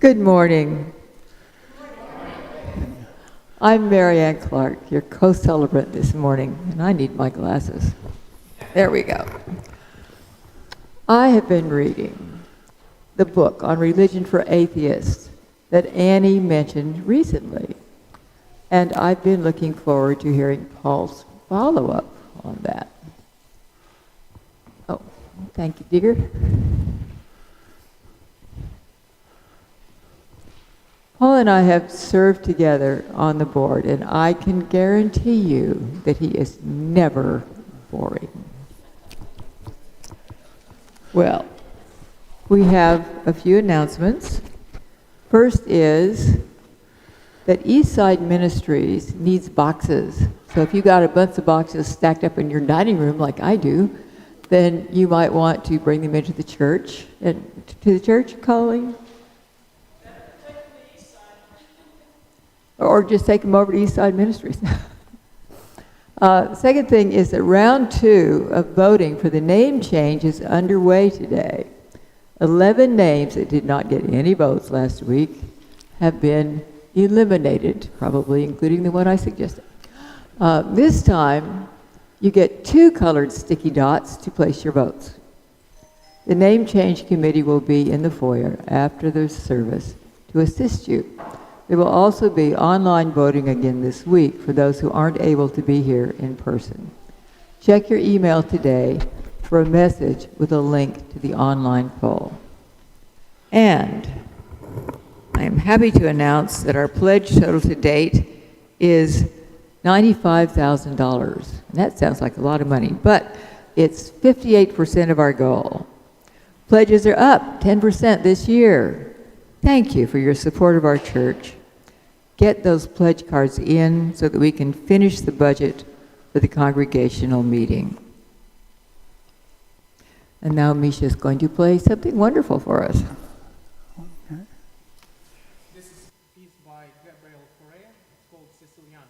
Good morning. I'm Mary Ann Clark, your co-celebrant this morning, and I need my glasses. There we go. I have been reading the book on religion for atheists that Annie mentioned recently, and I've been looking forward to hearing Paul's follow-up on that. Oh, thank you, Digger. Paul and I have served together on the board, and I can guarantee you that he is never boring. Well, we have a few announcements. First is that Eastside Ministries needs boxes. So if you got a bunch of boxes stacked up in your dining room like I do, then you might want to bring them into the church. And to the church, Colleen? Or just take them over to Eastside Ministries. Second thing is that round 2 of voting for the name change is underway today. 11 names that did not get any votes last week have been eliminated, probably including the one I suggested. This time, you get 2 colored sticky dots to place your votes. The name change committee will be in the foyer after the service to assist you. There will also be online voting again this week for those who aren't able to be here in person. Check your email today for a message with a link to the online poll. And I am happy to announce that our pledge total to date is $95,000. And that sounds like a lot of money, but it's 58% of our goal. Pledges are up 10% this year. Thank you for your support of our church. Get those pledge cards in so that we can finish the budget for the congregational meeting. And now Misha is going to play something wonderful for us. Okay. This is a piece by Gabriel Correa. It's called Siciliano.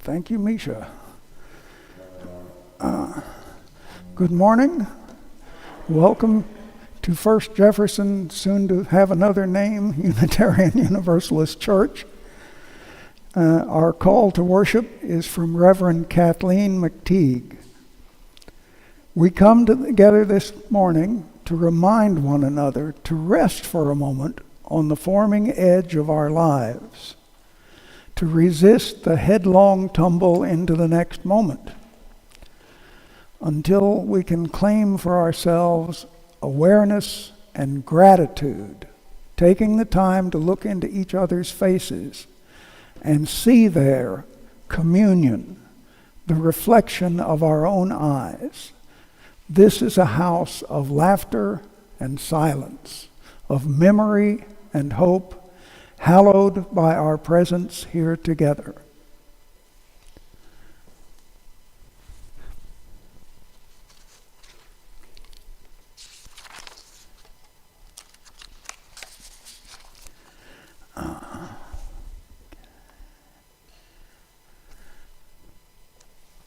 Thank you, Misha. Good morning. Welcome to First Jefferson, soon to have another name, Unitarian Universalist Church. Our call to worship is from Reverend Kathleen McTeague. We come together this morning to remind one another to rest for a moment on the forming edge of our lives, to resist the headlong tumble into the next moment, until we can claim for ourselves awareness and gratitude, taking the time to look into each other's faces and see there communion, the reflection of our own eyes. This is a house of laughter and silence, of memory and hope, hallowed by our presence here together.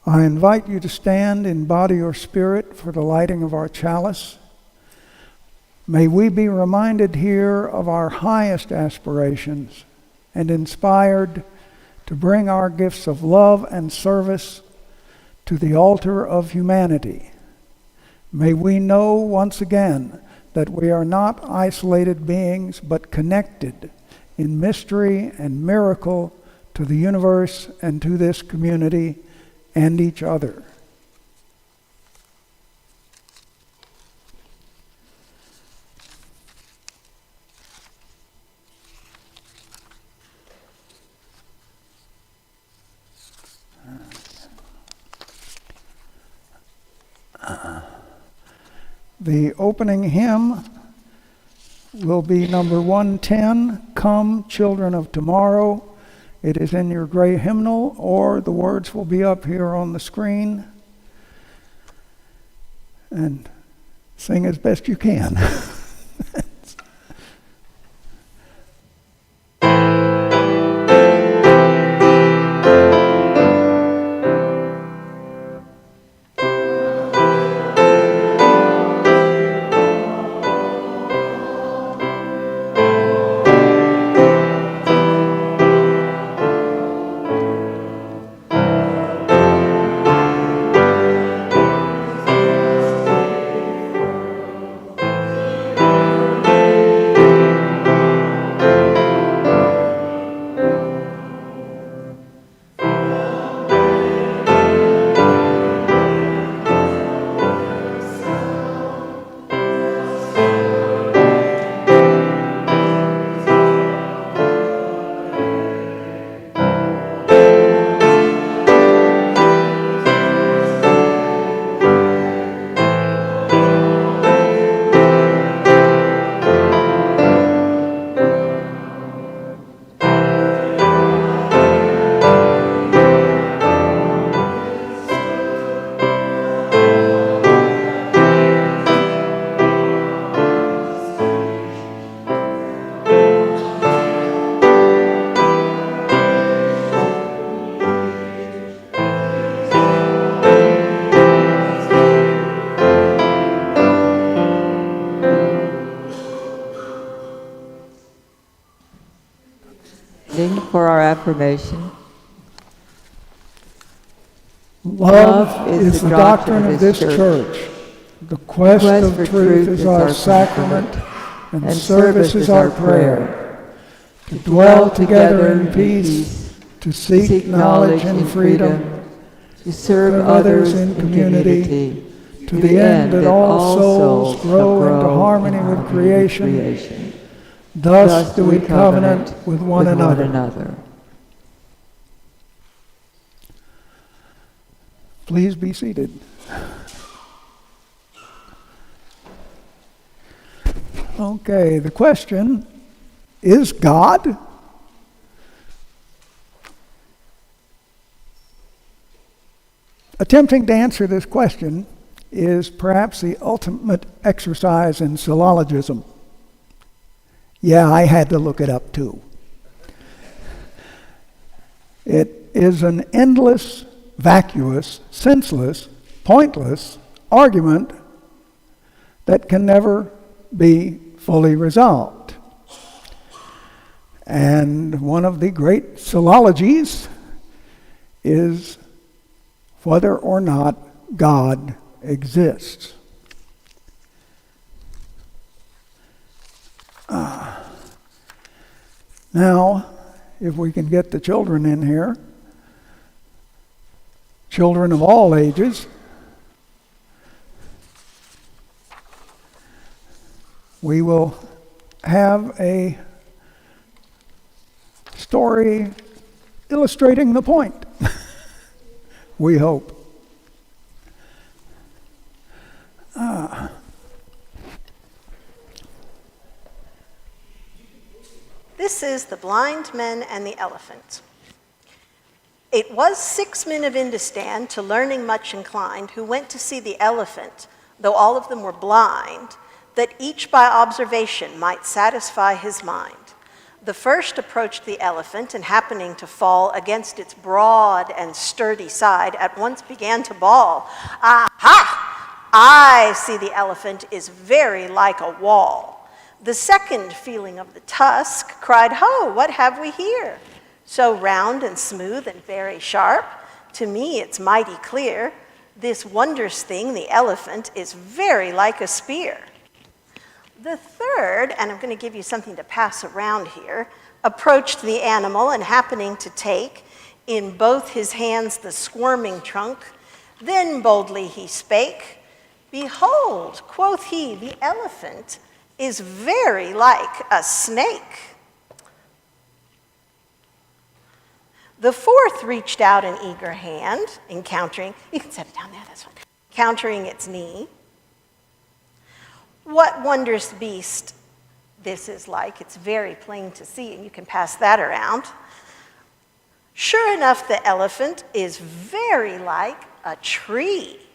I invite you to stand in body or spirit for the lighting of our chalice. May we be reminded here of our highest aspirations and inspired to bring our gifts of love and service to the altar of humanity. May we know once again that we are not isolated beings, but connected in mystery and miracle to the universe and to this community and each other. The opening hymn will be number 110, Come, Children of Tomorrow. It is in your gray hymnal, or the words will be up here on the screen. And sing as best you can. For our affirmation. Love is the doctrine of this church. The quest of truth is our sacrament, and service is our prayer. To dwell together in peace, to seek knowledge and freedom, to serve others in community, to the end that all souls grow into harmony with creation. Thus do we covenant with one another. Please be seated. Okay, the question, is God? Attempting to answer this question is perhaps the ultimate exercise in syllogism. Yeah, I had to look it up too. It is an endless, vacuous, senseless, pointless argument that can never be fully resolved. And one of the great philologies is whether or not God exists. Now, if we can get the children in here, children of all ages, we will have a story illustrating the point, we hope. This is The Blind Men and the Elephant. It was 6 men of Indistan, to learning much inclined, who went to see the elephant, though all of them were blind, that each by observation might satisfy his mind. The first approached the elephant, and happening to fall against its broad and sturdy side, at once began to bawl, "Aha! I see the elephant is very like a wall." The second, feeling of the tusk, cried, "Ho, what have we here? So round and smooth and very sharp, to me it's mighty clear. This wondrous thing, the elephant, is very like a spear." The third, and I'm going to give you something to pass around here, approached the animal, and happening to take in both his hands the squirming trunk, then boldly he spake, "Behold," quoth he, "the elephant is very like a snake." The fourth reached out an eager hand, encountering, you can set it down there, that's fine, countering its knee. What wondrous beast this is like, it's very plain to see, and you can pass that around. Sure enough, the elephant is very like a tree.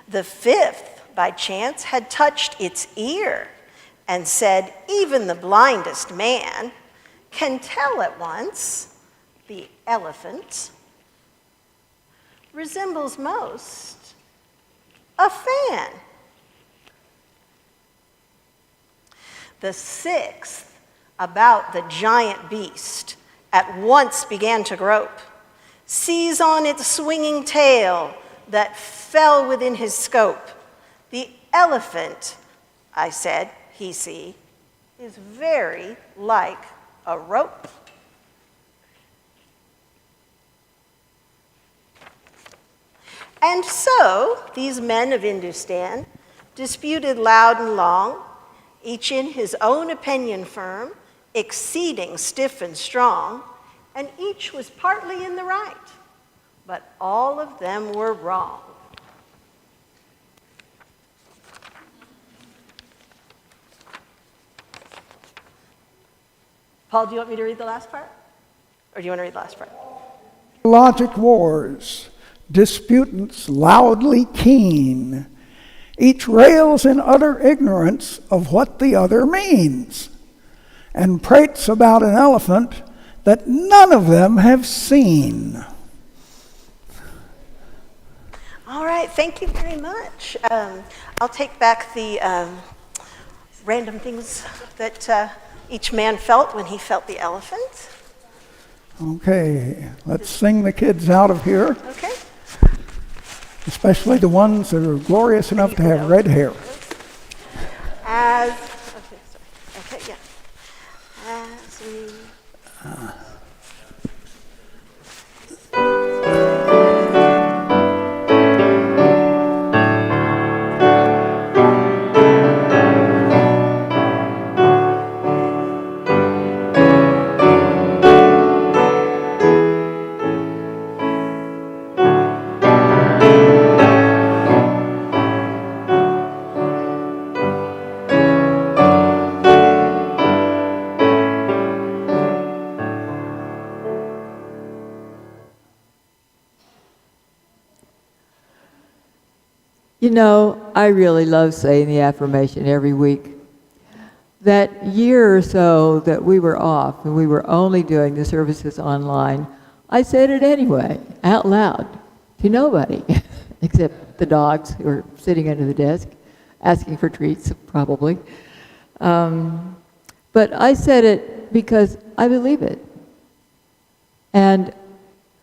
The fifth, by chance, had touched its ear and said, "Even the blindest man can tell at once the elephant resembles most a fan." The sixth, about the giant beast, at once began to grope, seize on its swinging tail that fell within his scope. "The elephant," I said, "he see, is very like a rope." And so these men of Indistan disputed loud and long, each in his own opinion firm, exceeding stiff and strong, and each was partly in the right, but all of them were wrong. Paul, do you want me to read the last part? Or do you want to read the last part? Logic wars, disputants loudly keen, each rails in utter ignorance of what the other means, and prates about an elephant that none of them have seen. All right, thank you very much. I'll take back the random things that each man felt when he felt the elephant. Okay, let's sing the kids out of here, Okay. especially the ones that are glorious enough to have red hair. As, okay, sorry. Okay, yeah. As we... You know, I really love saying the affirmation every week. that year or so that we were off and we were only doing the services online, I said it anyway, out loud, to nobody, except the dogs who were sitting under the desk, asking for treats, probably. But I said it because I believe it. And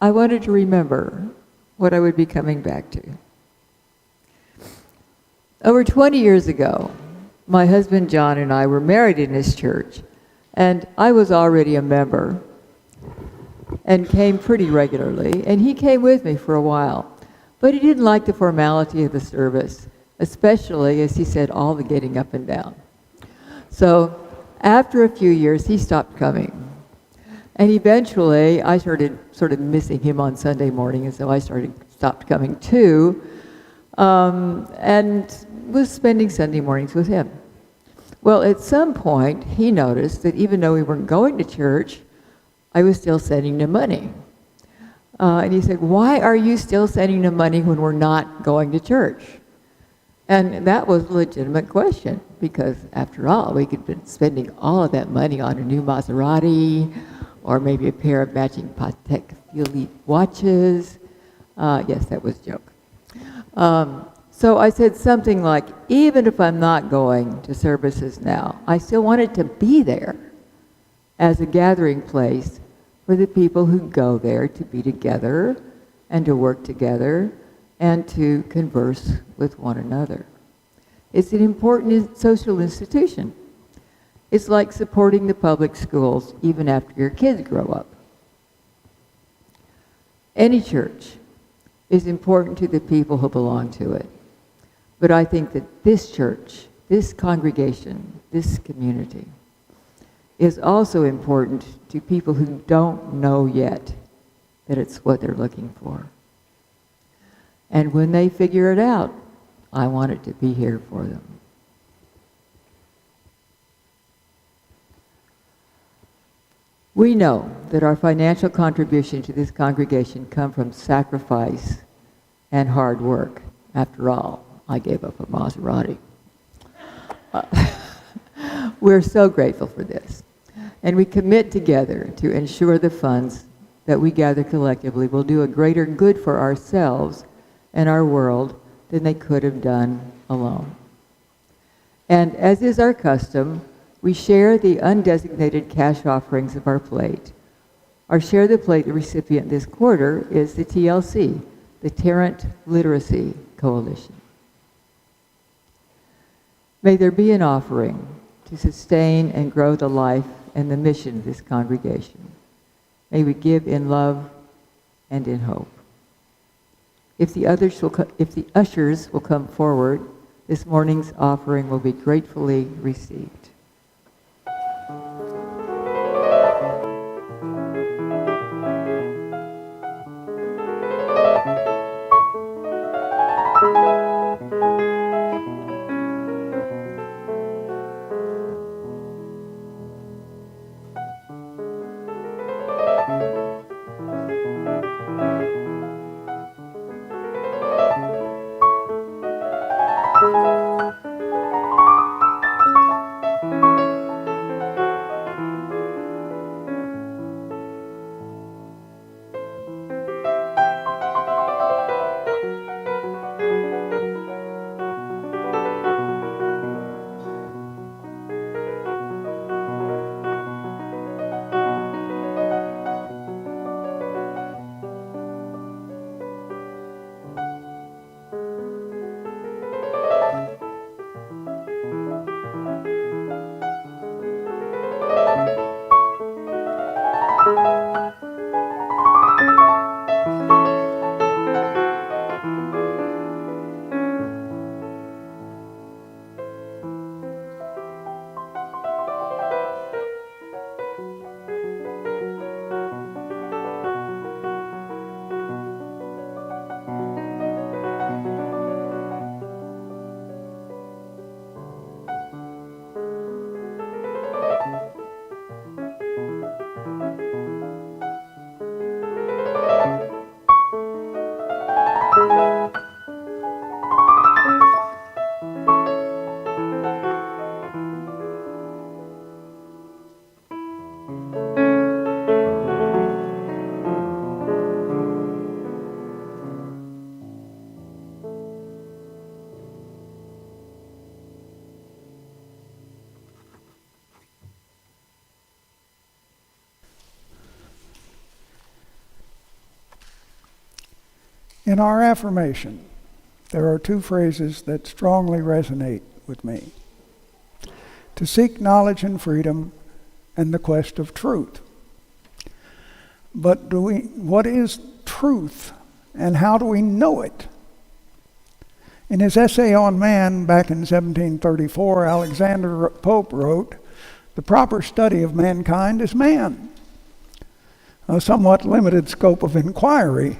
I wanted to remember what I would be coming back to. Over 20 years ago, my husband John and I were married in this church, and I was already a member and came pretty regularly, and he came with me for a while. But he didn't like the formality of the service, especially, as he said, all the getting up and down. So after a few years, he stopped coming. And eventually, I started sort of missing him on Sunday morning, and so I stopped coming too, and was spending Sunday mornings with him. Well, at some point, he noticed that even though we weren't going to church, I was still sending him money. And he said, "Why are you still sending him money when we're not going to church?" And that was a legitimate question, because after all, we could have been spending all of that money on a new Maserati, or maybe a pair of matching Patek Philippe watches. Yes, that was a joke. So I said something like, even if I'm not going to services now, I still wanted to be there as a gathering place for the people who go there to be together and to work together and to converse with one another. It's an important social institution. It's like supporting the public schools even after your kids grow up. Any church is important to the people who belong to it. But I think that this church, this congregation, this community is also important to people who don't know yet that it's what they're looking for. And when they figure it out, I want it to be here for them. We know that our financial contribution to this congregation come from sacrifice and hard work. After all, I gave up a Maserati. We're so grateful for this. And we commit together to ensure the funds that we gather collectively will do a greater good for ourselves and our world than they could have done alone. And as is our custom, we share the undesignated cash offerings of our plate. Our Share the Plate recipient this quarter is the TLC, the Tarrant Literacy Coalition. May there be an offering to sustain and grow the life and the mission of this congregation. May we give in love and in hope. If the ushers will come forward, this morning's offering will be gratefully received. In our affirmation, there are two phrases that strongly resonate with me: to seek knowledge and freedom, and the quest of truth. But what is truth, and how do we know it? In his essay on man back in 1734, Alexander Pope wrote, "The proper study of mankind is man." A somewhat limited scope of inquiry,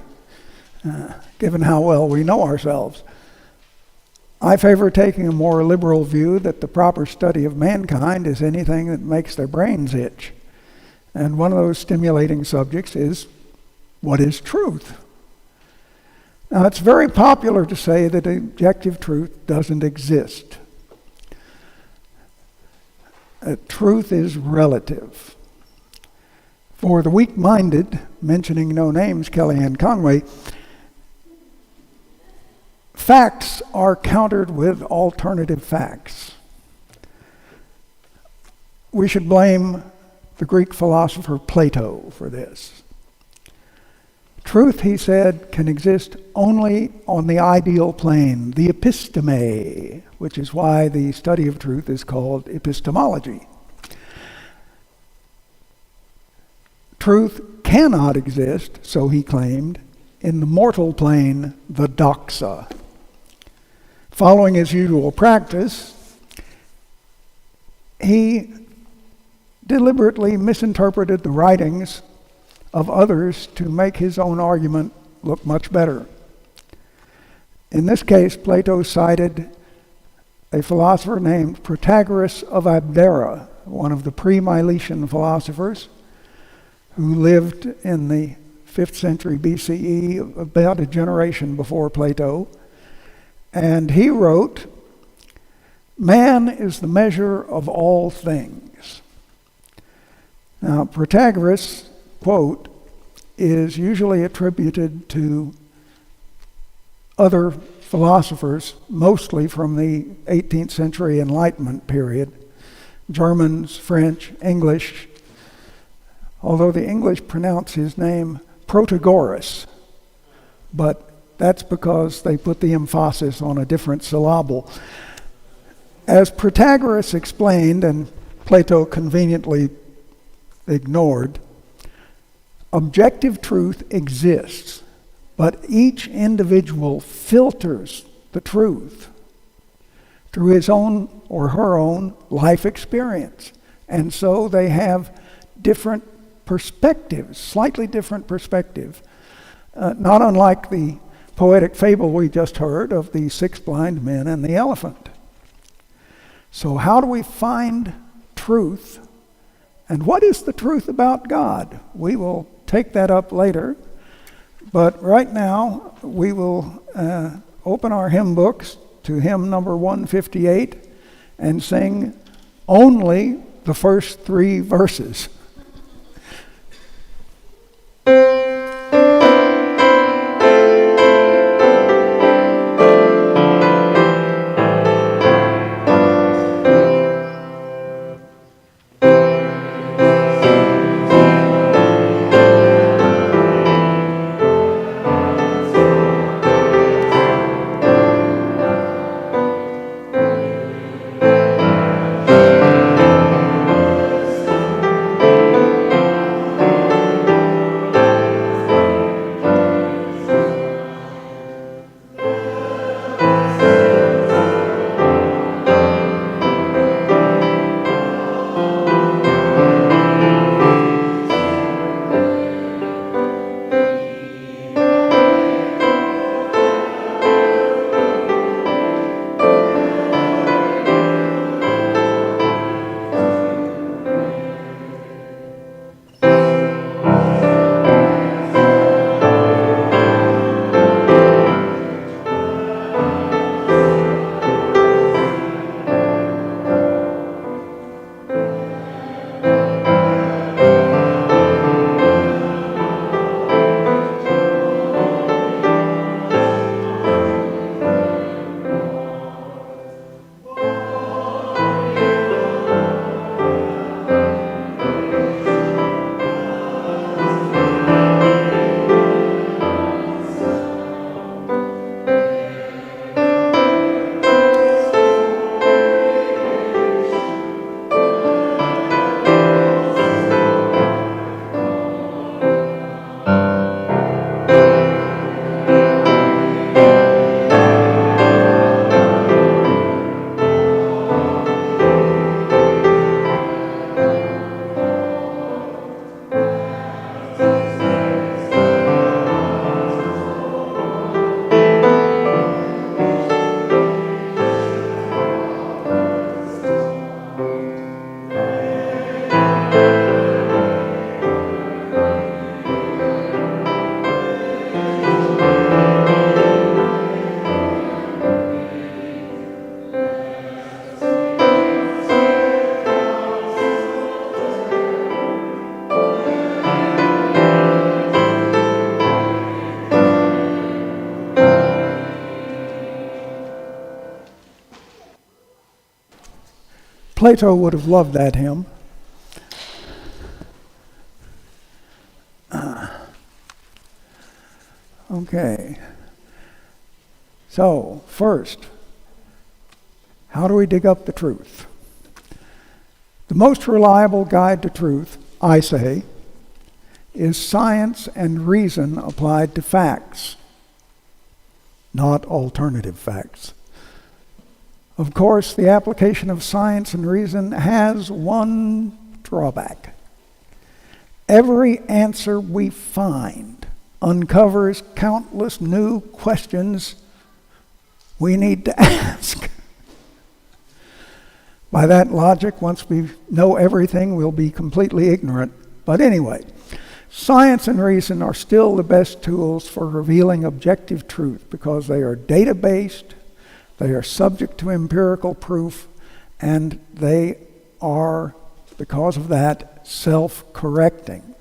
given how well we know ourselves. I favor taking a more liberal view that the proper study of mankind is anything that makes their brains itch. And one of those stimulating subjects is, what is truth? Now, it's very popular to say that objective truth doesn't exist. Truth is relative. For the weak-minded, mentioning no names, Kellyanne Conway, facts are countered with alternative facts. We should blame the Greek philosopher Plato for this. Truth, he said, can exist only on the ideal plane, the episteme, which is why the study of truth is called epistemology. Truth cannot exist, so he claimed, in the mortal plane, the doxa. Following his usual practice, he deliberately misinterpreted the writings of others to make his own argument look much better. In this case, Plato cited a philosopher named Protagoras of Abdera, one of the pre-Milesian philosophers who lived in the 5th century BCE, about a generation before Plato. And he wrote, "Man is the measure of all things." Now, Protagoras, quote, is usually attributed to other philosophers, mostly from the 18th century Enlightenment period, Germans, French, English, although the English pronounce his name Protagoras, but that's because they put the emphasis on a different syllable. As Protagoras explained, and Plato conveniently ignored, objective truth exists, but each individual filters the truth through his own or her own life experience. And so they have different perspectives, slightly different perspective, not unlike the poetic fable we just heard of the 6 blind men and the elephant. So how do we find truth? And what is the truth about God? We will take that up later. But right now, we will open our hymn books to hymn number 158 and sing only the first 3 verses. Plato would have loved that hymn. Okay. So, first, how do we dig up the truth? The most reliable guide to truth, I say, is science and reason applied to facts, not alternative facts. Of course, the application of science and reason has one drawback. Every answer we find uncovers countless new questions we need to ask. By that logic, once we know everything, we'll be completely ignorant. But anyway, science and reason are still the best tools for revealing objective truth because they are data-based, they are subject to empirical proof, and they are, because of that, self-correcting.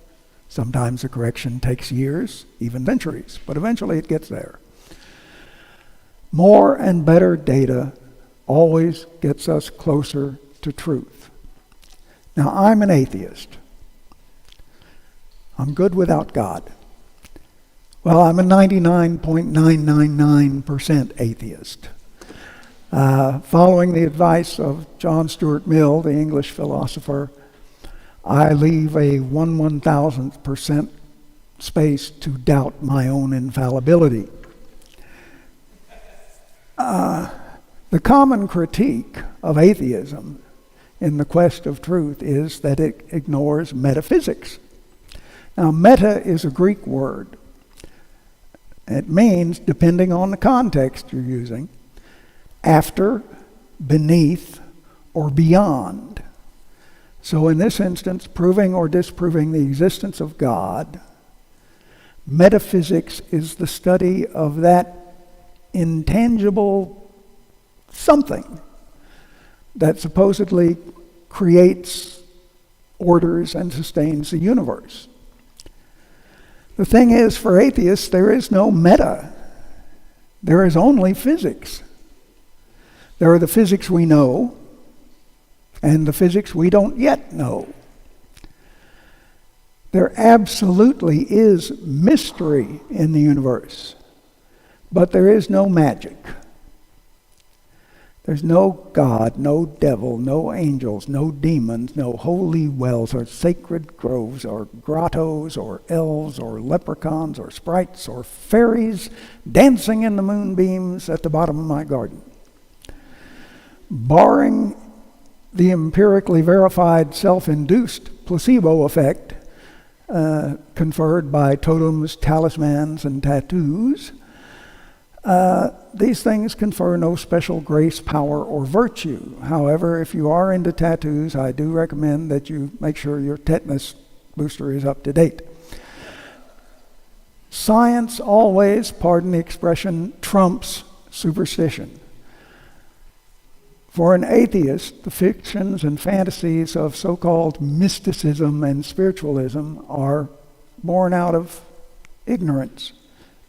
Sometimes the correction takes years, even centuries, but eventually it gets there. More and better data always gets us closer to truth. Now, I'm an atheist. I'm good without God. Well, I'm a 99.999% atheist. Following the advice of John Stuart Mill, the English philosopher, I leave a 1/1000th% space to doubt my own infallibility. The common critique of atheism in the quest of truth is that it ignores metaphysics. Now, meta is a Greek word. It means, depending on the context you're using, after, beneath, or beyond. So in this instance, proving or disproving the existence of God, metaphysics is the study of that intangible something that supposedly creates, orders, and sustains the universe. The thing is, for atheists, there is no meta. There is only physics. There are the physics we know and the physics we don't yet know. There absolutely is mystery in the universe, but there is no magic. There's no God, no devil, no angels, no demons, no holy wells or sacred groves or grottos or elves or leprechauns or sprites or fairies dancing in the moonbeams at the bottom of my garden. Barring the empirically verified self-induced placebo effect conferred by totems, talismans, and tattoos, these things confer no special grace, power, or virtue. However, if you are into tattoos, I do recommend that you make sure your tetanus booster is up to date. Science always, pardon the expression, trumps superstition. For an atheist, the fictions and fantasies of so-called mysticism and spiritualism are born out of ignorance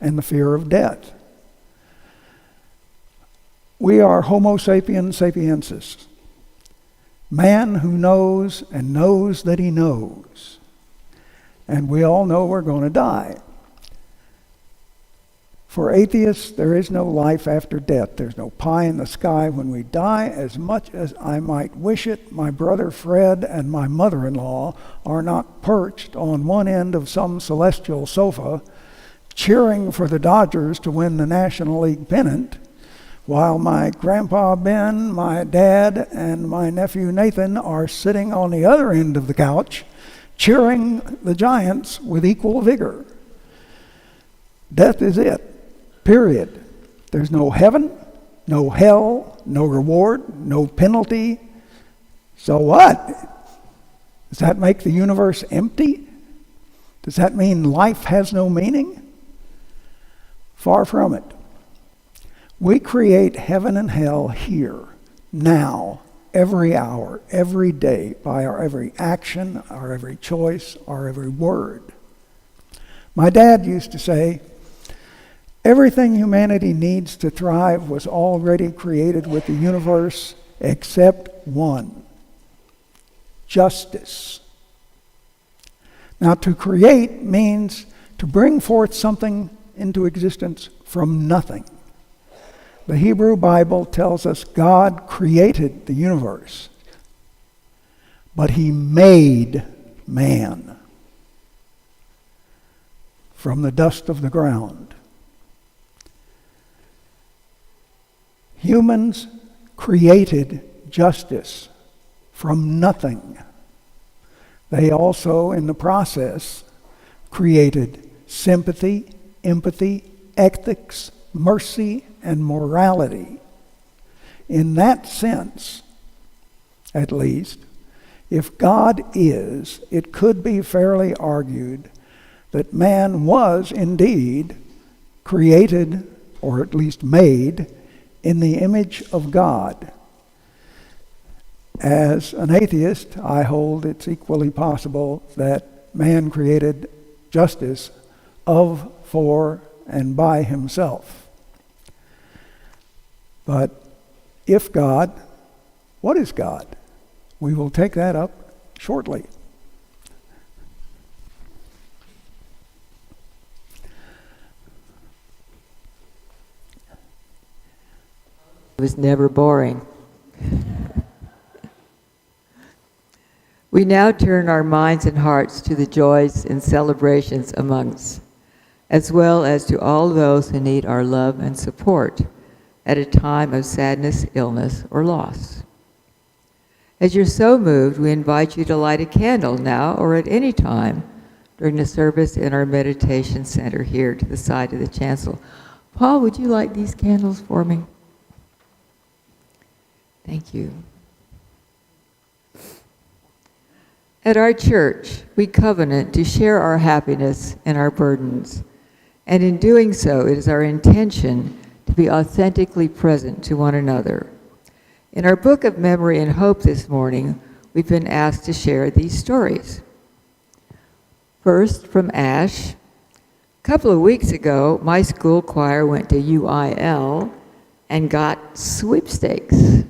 and the fear of death. We are Homo sapiens sapiensis, man who knows and knows that he knows. And we all know we're going to die. For atheists, there is no life after death. There's no pie in the sky when we die. As much as I might wish it, my brother Fred and my mother-in-law are not perched on one end of some celestial sofa cheering for the Dodgers to win the National League pennant, while my grandpa Ben, my dad, and my nephew Nathan are sitting on the other end of the couch cheering the Giants with equal vigor. Death is it. Period. There's no heaven, no hell, no reward, no penalty. So what? Does that make the universe empty? Does that mean life has no meaning? Far from it. We create heaven and hell here, now, every hour, every day, by our every action, our every choice, our every word. My dad used to say, everything humanity needs to thrive was already created with the universe except one, justice. Now, to create means to bring forth something into existence from nothing. The Hebrew Bible tells us God created the universe, but he made man from the dust of the ground. Humans created justice from nothing. They also, in the process, created sympathy, empathy, ethics, mercy, and morality. In that sense, at least, if God is, it could be fairly argued that man was indeed created, or at least made, in the image of God. As an atheist, I hold it's equally possible that man created justice of, for, and by himself. But if God, what is God? We will take that up shortly. It was never boring. We now turn our minds and hearts to the joys and celebrations among us, as well as to all those who need our love and support at a time of sadness, illness, or loss. As you're so moved, we invite you to light a candle now or at any time during the service in our meditation center here to the side of the chancel. Paul, would you light these candles for me? Thank you. At our church, we covenant to share our happiness and our burdens. And in doing so, it is our intention to be authentically present to one another. In our book of memory and hope this morning, we've been asked to share these stories. First, from Ash. A couple of weeks ago, my school choir went to UIL and got sweepstakes.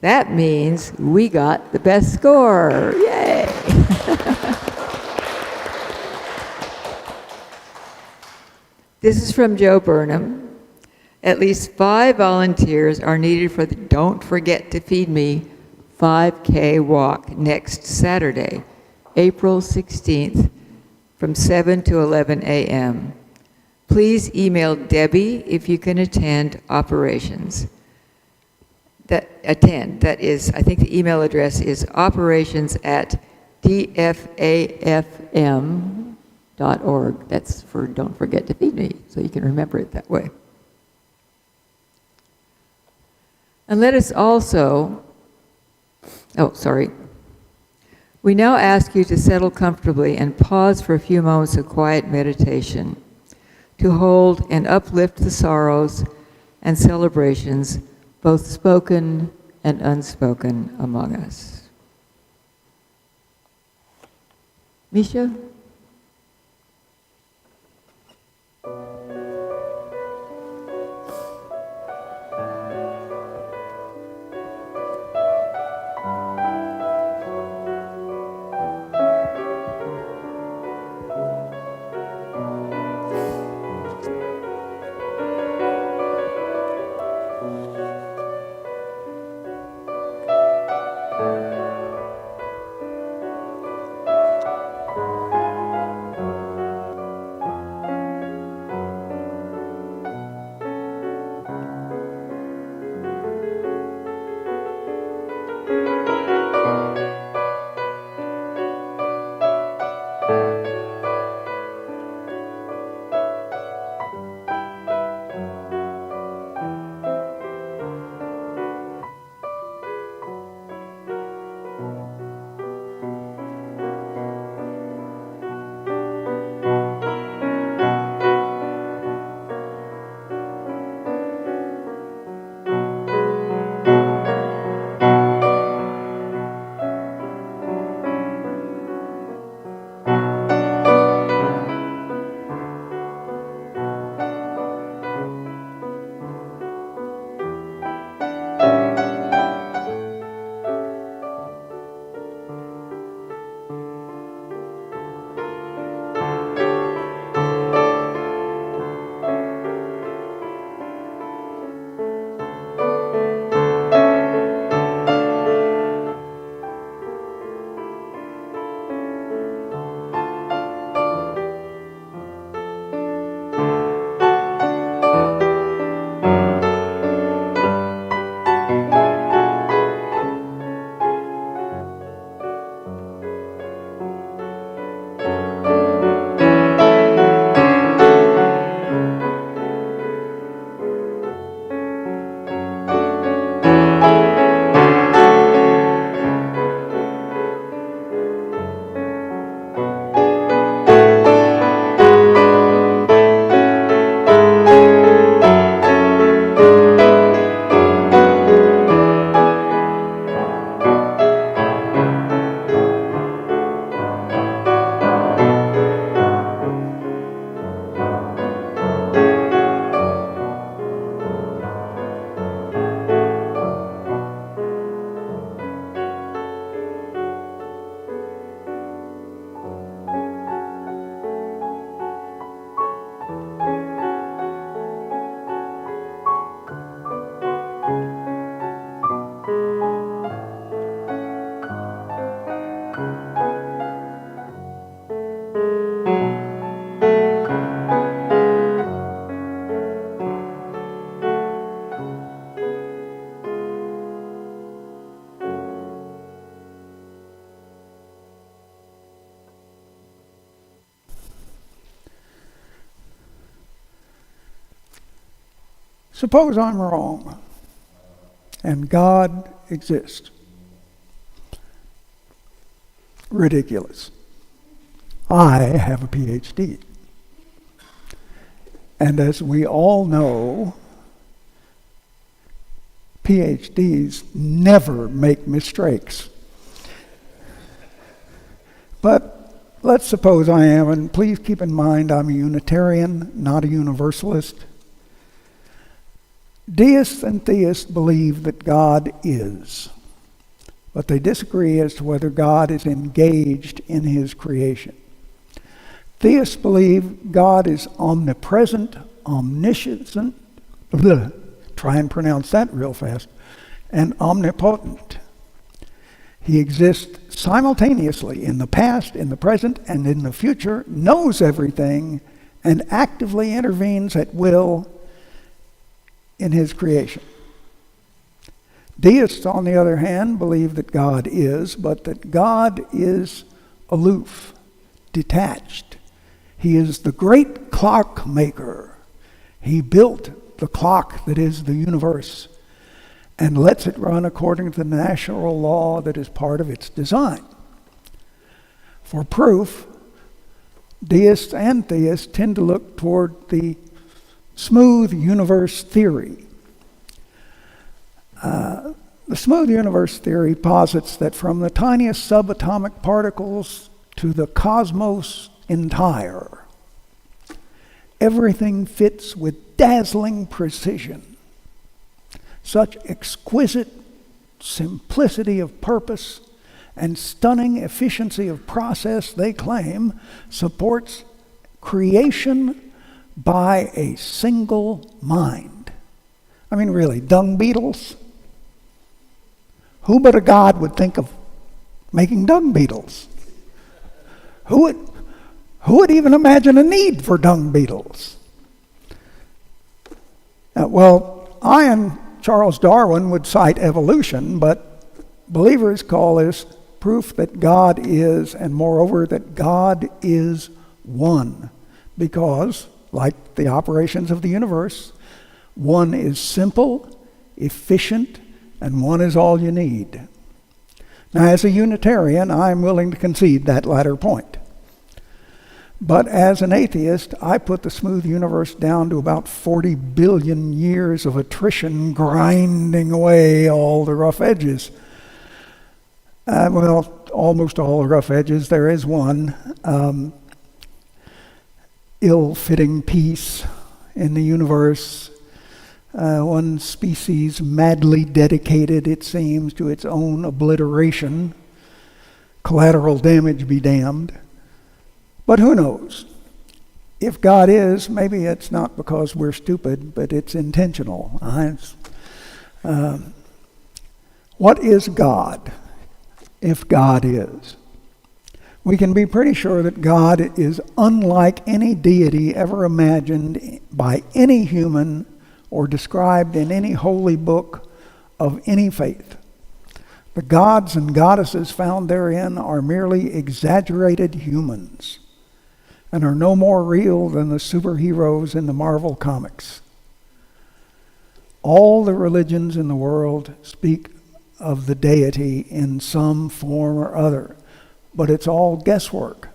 That means we got the best score. Yay! This is from Joe Burnham. At least 5 volunteers are needed for the Don't Forget to Feed Me 5K walk next Saturday, April 16th, from 7 to 11 a.m. Please email Debbie if you can attend operations. That is, I think the email address is operations@dfafm.org. That's for Don't Forget to Feed Me, so you can remember it that way. And let us also, we now ask you to settle comfortably and pause for a few moments of quiet meditation to hold and uplift the sorrows and celebrations, both spoken and unspoken, among us. Misha? Suppose I'm wrong and God exists. Ridiculous. I have a PhD. And as we all know, PhDs never make mistakes. But let's suppose I am, and please keep in mind I'm a Unitarian, not a Universalist. Deists and theists believe that God is, but they disagree as to whether God is engaged in his creation. Theists believe God is omnipresent, omniscient, try and pronounce that real fast, and omnipotent. He exists simultaneously in the past, in the present, and in the future, knows everything, and actively intervenes at will in his creation. Deists, on the other hand, believe that God is, but that God is aloof, detached. He is the great clock maker. He built the clock that is the universe and lets it run according to the natural law that is part of its design. For proof, deists and theists tend to look toward the smooth universe theory. The smooth universe theory posits that from the tiniest subatomic particles to the cosmos entire, everything fits with dazzling precision. Such exquisite simplicity of purpose and stunning efficiency of process, they claim, supports creation by a single mind. I mean, really, dung beetles? Who but a God would think of making dung beetles? Who would even imagine a need for dung beetles? Well, I and Charles Darwin would cite evolution, but believers call this proof that God is, and moreover that God is one, because, like the operations of the universe, one is simple, efficient, and one is all you need. Now, as a Unitarian, I'm willing to concede that latter point. But as an atheist, I put the smooth universe down to about 40 billion years of attrition grinding away all the rough edges. Well, almost all the rough edges. There is one ill-fitting piece in the universe. One species madly dedicated, it seems, to its own obliteration. Collateral damage be damned. But who knows? If God is, maybe it's not because we're stupid, but it's intentional. What is God, if God is? We can be pretty sure that God is unlike any deity ever imagined by any human or described in any holy book of any faith. The gods and goddesses found therein are merely exaggerated humans and are no more real than the superheroes in the Marvel comics. All the religions in the world speak of the deity in some form or other, but it's all guesswork.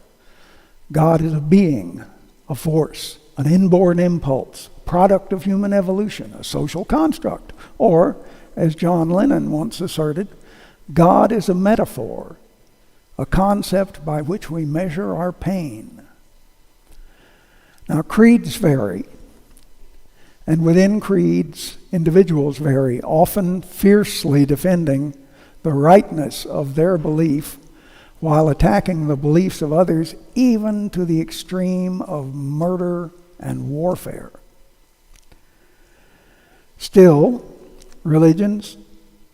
God is a being, a force, an inborn impulse, product of human evolution, a social construct, or, as John Lennon once asserted, God is a metaphor, a concept by which we measure our pain. Now, creeds vary, and within creeds, individuals vary, often fiercely defending the rightness of their belief while attacking the beliefs of others, even to the extreme of murder and warfare. Still, religions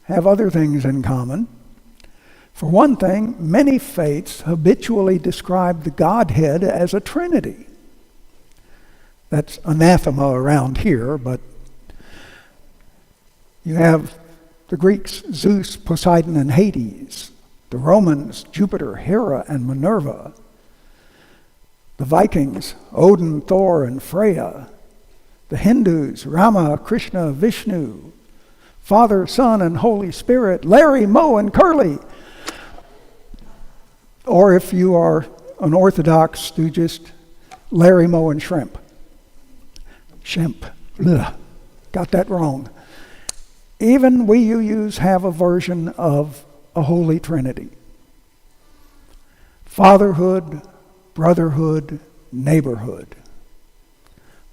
have other things in common. For one thing, many faiths habitually describe the Godhead as a Trinity. That's anathema around here, but you have the Greeks, Zeus, Poseidon, and Hades. The Romans, Jupiter, Hera, and Minerva. The Vikings, Odin, Thor, and Freya. The Hindus, Rama, Krishna, Vishnu, Father, Son, and Holy Spirit, Larry, Moe, and Curly. Or if you are an Orthodox stoogeist, Larry, Moe, and Shrimp. Shemp. Ugh. Got that wrong. Even we UUs have a version of a Holy Trinity. Fatherhood, brotherhood, neighborhood.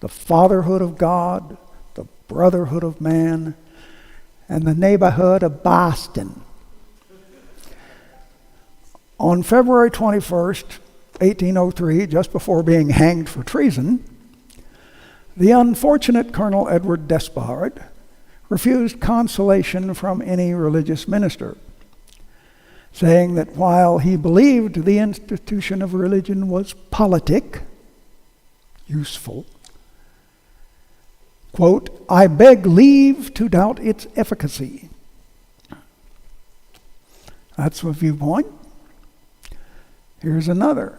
The fatherhood of God, the brotherhood of man, and the neighborhood of Boston. On February 21st, 1803, just before being hanged for treason, the unfortunate Colonel Edward Despard refused consolation from any religious minister, saying that while he believed the institution of religion was politic, useful, quote, I beg leave to doubt its efficacy. That's a viewpoint. Here's another.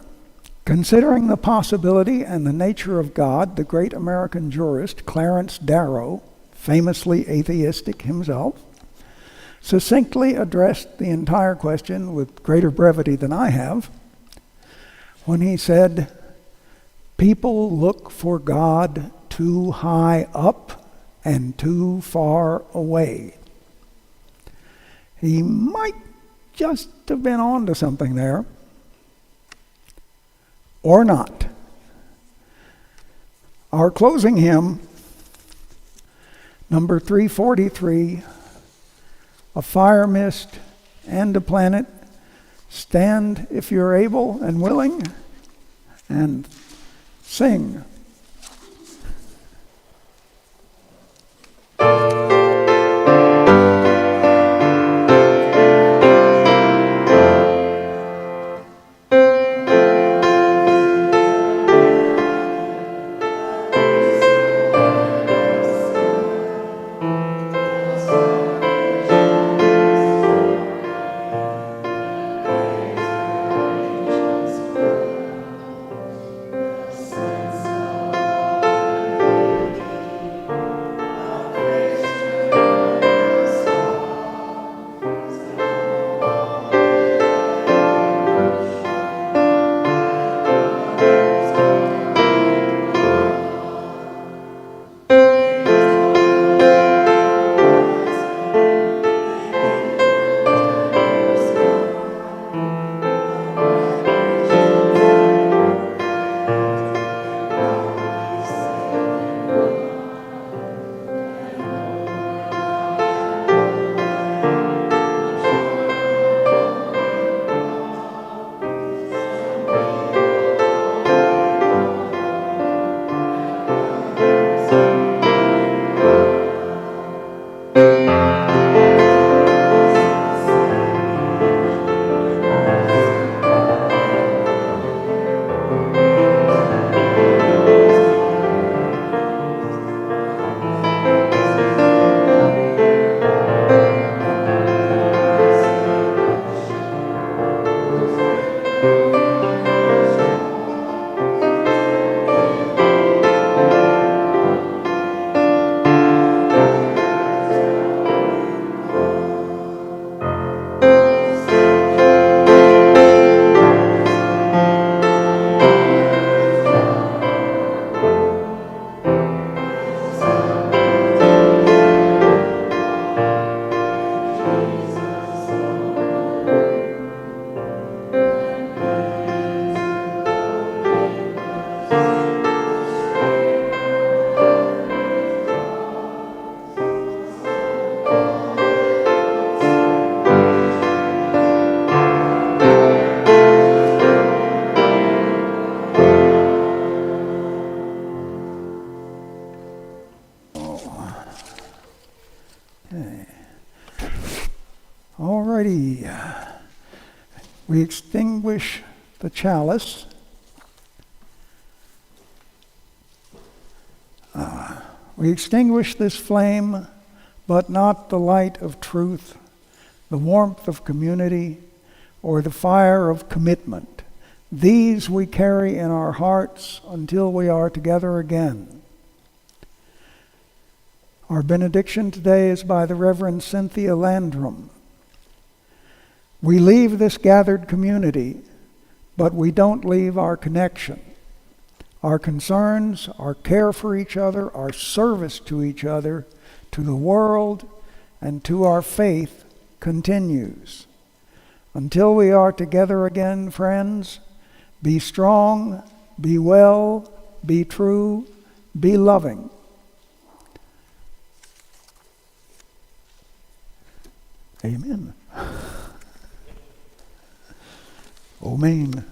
Considering the possibility and the nature of God, the great American jurist Clarence Darrow, famously atheistic himself, succinctly addressed the entire question with greater brevity than I have when he said, people look for God too high up and too far away. He might just have been on to something there, or not. Our closing hymn, number 343, A Fire Mist and a Planet. Stand if you're able and willing, and sing. Alrighty. We extinguish the chalice. We extinguish this flame, but not the light of truth, the warmth of community, or the fire of commitment. These we carry in our hearts until we are together again. Our benediction today is by the Reverend Cynthia Landrum. We leave this gathered community, but we don't leave our connection. Our concerns, our care for each other, our service to each other, to the world, and to our faith continues. Until we are together again, friends, be strong, be well, be true, be loving. Amen. Amen.